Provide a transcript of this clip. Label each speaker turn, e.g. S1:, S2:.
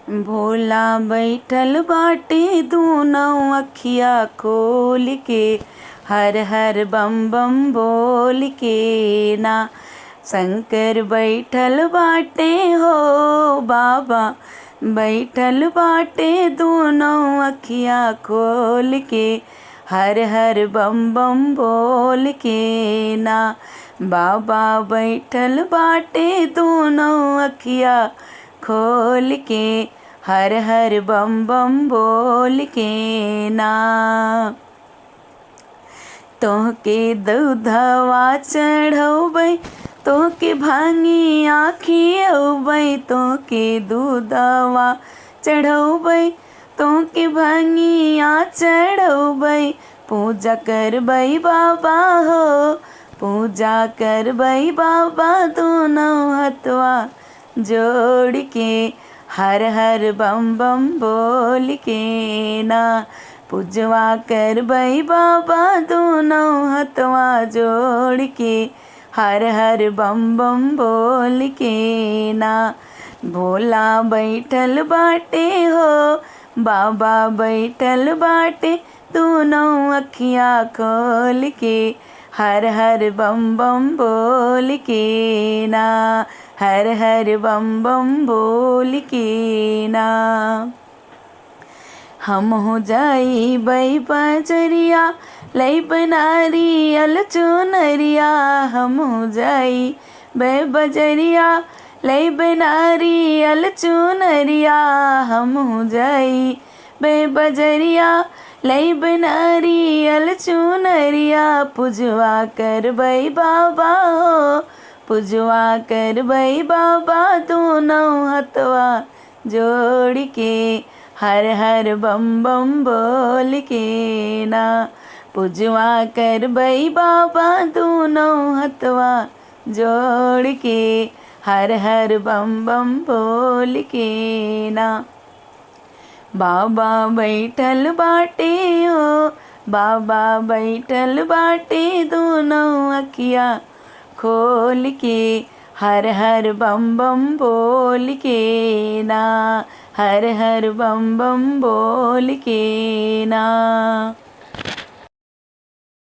S1: भोला बैठल बाटे दूनों अखिया खोल के, हर हर बम बम बोल के ना। शंकर बैठल बाटे हो बाबा, बैठल बाटे दूनों अखिया खोल के, हर हर बम बम बोल के ना। बाबा बैठल बाटे दूनों अखिया खोल के, हर हर बम बम बोल के ना। तोहके दूधवा चढ़ौबै, तोहके भांगिया खियौबै, तोहके दूधवा चढ़ौबै, तोहके भांगिया चढ़ौबै। पूजा करबै बाबा हो, पूजा करबै बाबा दोनों हथवा जोड़ के, हर हर बम बम बोल के ना। पूजवा करबै बाबा दोनों हथवा जोड़ के, हर हर बम बम बोल के ना। भोला बैठल बाटे हो बाबा, बैठल बाटे दोनों अखियाँ खोल के, हर हर बम बम बोल के ना, हर हर बम बम बोल के ना। हम हो जाइबै बजरिया लैबै नारियल चुनरिया, हम हो जाइबै बजरिया लैबै नारियल चुनरिया, हम हो जाइबै बजरिया लैबै नारियल चुनरिया। पूजवा करबै बाबा हो, पूजवा करबै बाबा दोनों हथवा जोड़ के, हर हर बम बम बोल के ना। पूजवा करबै बाबा दोनों हथवा जोड़ के, हर हर बम बम बोल के ना। बाबा बैठल बाटे हो बाबा, बैठल बाटे दोनों अखिया खोल के, हर हर बम बम बोल के ना, हर हर बम बम बोल के ना।